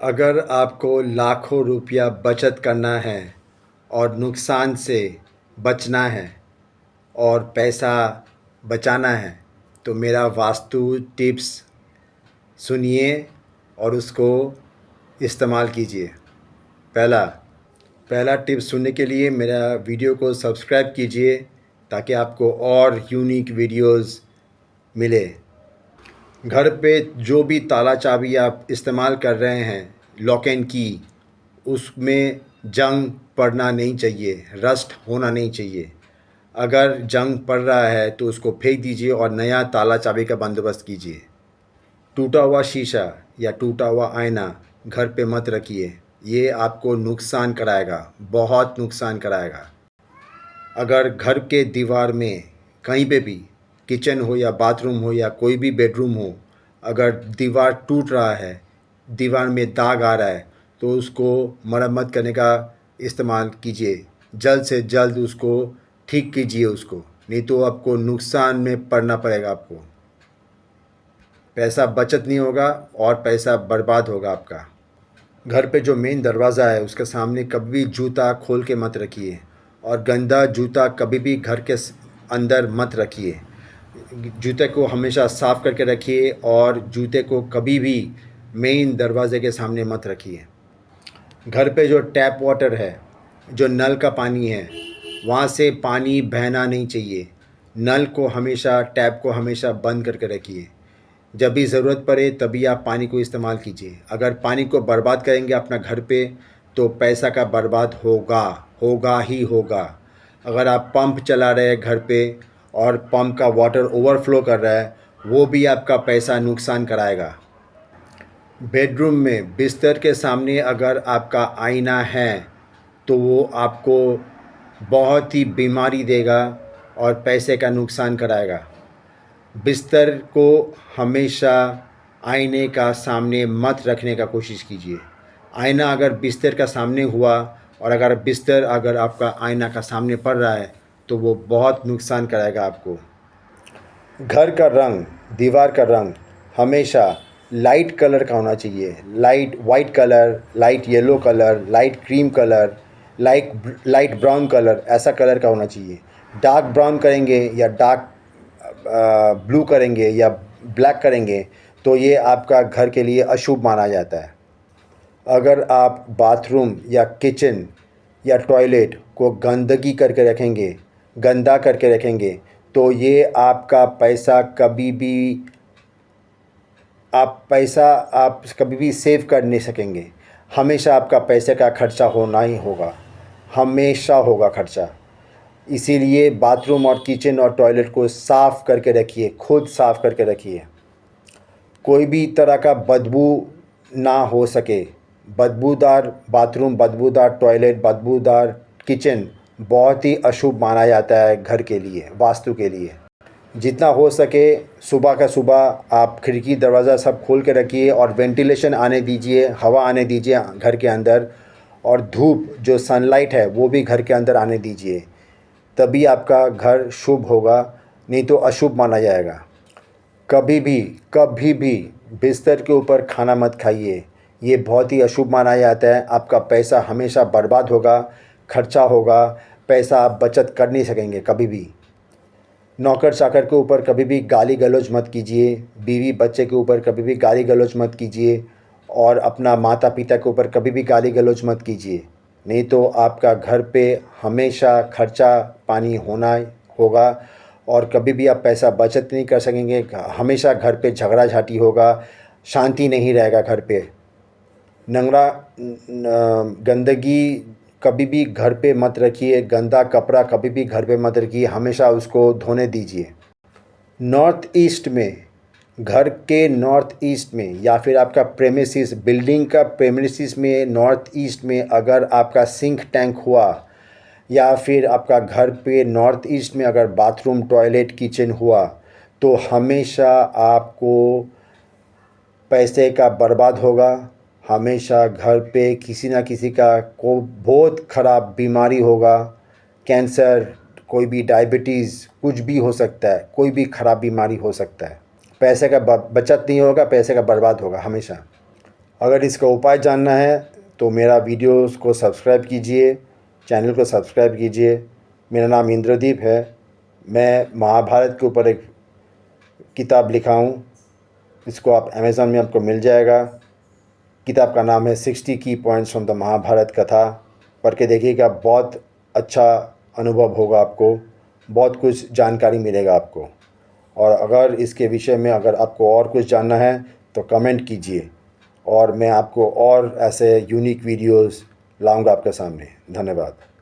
अगर आपको लाखों रुपया बचत करना है और नुकसान से बचना है और पैसा बचाना है तो मेरा वास्तु टिप्स सुनिए और उसको इस्तेमाल कीजिए। पहला पहला टिप्स सुनने के लिए मेरा वीडियो को सब्सक्राइब कीजिए ताकि आपको और यूनिक वीडियोस मिले। घर पे जो भी ताला चाबी आप इस्तेमाल कर रहे हैं, लॉक एंड की, उसमें जंग पड़ना नहीं चाहिए, रस्ट होना नहीं चाहिए। अगर जंग पड़ रहा है तो उसको फेंक दीजिए और नया ताला चाबी का बंदोबस्त कीजिए। टूटा हुआ शीशा या टूटा हुआ आईना घर पे मत रखिए, ये आपको नुकसान कराएगा, बहुत नुकसान कराएगा। अगर घर के दीवार में कहीं पे भी, किचन हो या बाथरूम हो या कोई भी बेडरूम हो, अगर दीवार टूट रहा है, दीवार में दाग आ रहा है तो उसको मरम्मत करने का इस्तेमाल कीजिए। जल्द से जल्द उसको ठीक कीजिए उसको, नहीं तो आपको नुकसान में पड़ना पड़ेगा। आपको पैसा बचत नहीं होगा और पैसा बर्बाद होगा आपका। घर पे जो मेन दरवाज़ा है उसके सामने कभी भी जूता खोल के मत रखिए और गंदा जूता कभी भी घर के अंदर मत रखिए। जूते को हमेशा साफ़ करके रखिए और जूते को कभी भी मेन दरवाज़े के सामने मत रखिए। घर पे जो टैप वाटर है, जो नल का पानी है, वहाँ से पानी बहना नहीं चाहिए। नल को हमेशा, टैप को हमेशा बंद करके रखिए। जब भी ज़रूरत पड़े तभी आप पानी को इस्तेमाल कीजिए। अगर पानी को बर्बाद करेंगे अपना घर पे तो पैसा का बर्बाद होगा, होगा ही होगा। अगर आप पंप चला रहे हैं घर पे और पंप का वाटर ओवरफ्लो कर रहा है, वो भी आपका पैसा नुकसान कराएगा। बेडरूम में बिस्तर के सामने अगर आपका आईना है तो वो आपको बहुत ही बीमारी देगा और पैसे का नुकसान कराएगा। बिस्तर को हमेशा आईने का सामने मत रखने का कोशिश कीजिए। आईना अगर बिस्तर का सामने हुआ और अगर बिस्तर अगर आपका आईना का सामने पड़ रहा है तो वो बहुत नुकसान कराएगा आपको। घर का रंग, दीवार का रंग हमेशा लाइट कलर का होना चाहिए। Light white colour, light yellow colour, light cream colour, light brown colour, ऐसा कलर का होना चाहिए। डार्क ब्राउन करेंगे या डार्क ब्लू करेंगे या ब्लैक करेंगे तो ये आपका घर के लिए अशुभ माना जाता है। अगर आप बाथरूम या किचन या टॉयलेट को गंदगी करके रखेंगे, गंदा करके रखेंगे तो ये आपका पैसा कभी भी, आप कभी भी सेव कर नहीं सकेंगे। हमेशा आपका पैसे का खर्चा होना ही होगा, हमेशा होगा खर्चा। इसीलिए बाथरूम और किचन और टॉयलेट को साफ़ करके रखिए, खुद साफ़ करके रखिए। कोई भी तरह का बदबू ना हो सके। बदबूदार बाथरूम, बदबूदार टॉयलेट, बदबूदार किचन बहुत ही अशुभ माना जाता है घर के लिए, वास्तु के लिए। जितना हो सके सुबह का सुबह आप खिड़की दरवाज़ा सब खोल के रखिए और वेंटिलेशन आने दीजिए, हवा आने दीजिए घर के अंदर, और धूप जो सनलाइट है वो भी घर के अंदर आने दीजिए। तभी आपका घर शुभ होगा, नहीं तो अशुभ माना जाएगा। कभी भी बिस्तर के ऊपर खाना मत खाइए, ये बहुत ही अशुभ माना जाता है। आपका पैसा हमेशा बर्बाद होगा, खर्चा होगा, पैसा आप बचत कर नहीं सकेंगे कभी भी। नौकर चाकर के ऊपर कभी भी गाली गलौज मत कीजिए, बीवी बच्चे के ऊपर कभी भी गाली गलौज मत कीजिए और अपना माता पिता के ऊपर कभी भी गाली गलौज मत कीजिए, नहीं तो आपका घर पे हमेशा खर्चा पानी होना होगा और कभी भी आप पैसा बचत नहीं कर सकेंगे। हमेशा घर पे झगड़ा झाटी होगा, शांति नहीं रहेगा घर पे। नंगरा गंदगी कभी भी घर पे मत रखिए, गंदा कपड़ा कभी भी घर पे मत रखिए, हमेशा उसको धोने दीजिए। नॉर्थ ईस्ट में, घर के नॉर्थ ईस्ट में या फिर आपका प्रेमिसिस, बिल्डिंग का प्रेमिसिस में नॉर्थ ईस्ट में अगर आपका सिंक टैंक हुआ या फिर आपका घर पे नॉर्थ ईस्ट में अगर बाथरूम टॉयलेट किचन हुआ तो हमेशा आपको पैसे का बर्बाद होगा। हमेशा घर पे किसी ना किसी का को बहुत ख़राब बीमारी होगा, कैंसर, कोई भी डायबिटीज़, कुछ भी हो सकता है, कोई भी ख़राब बीमारी हो सकता है। पैसे का बचत नहीं होगा, पैसे का बर्बाद होगा हमेशा। अगर इसका उपाय जानना है तो मेरा वीडियोस को सब्सक्राइब कीजिए, चैनल को सब्सक्राइब कीजिए। मेरा नाम इंद्रदीप है। मैं महाभारत के ऊपर एक किताब लिखा हूँ, इसको आप अमेज़न में आपको मिल जाएगा। किताब का नाम है 60 की पॉइंट्स फ्रॉम द महाभारत कथा। पढ़ के देखिएगा, बहुत अच्छा अनुभव होगा आपको, बहुत कुछ जानकारी मिलेगा आपको। और अगर इसके विषय में अगर आपको और कुछ जानना है तो कमेंट कीजिए, और मैं आपको और ऐसे यूनिक वीडियोस लाऊंगा आपके सामने। धन्यवाद।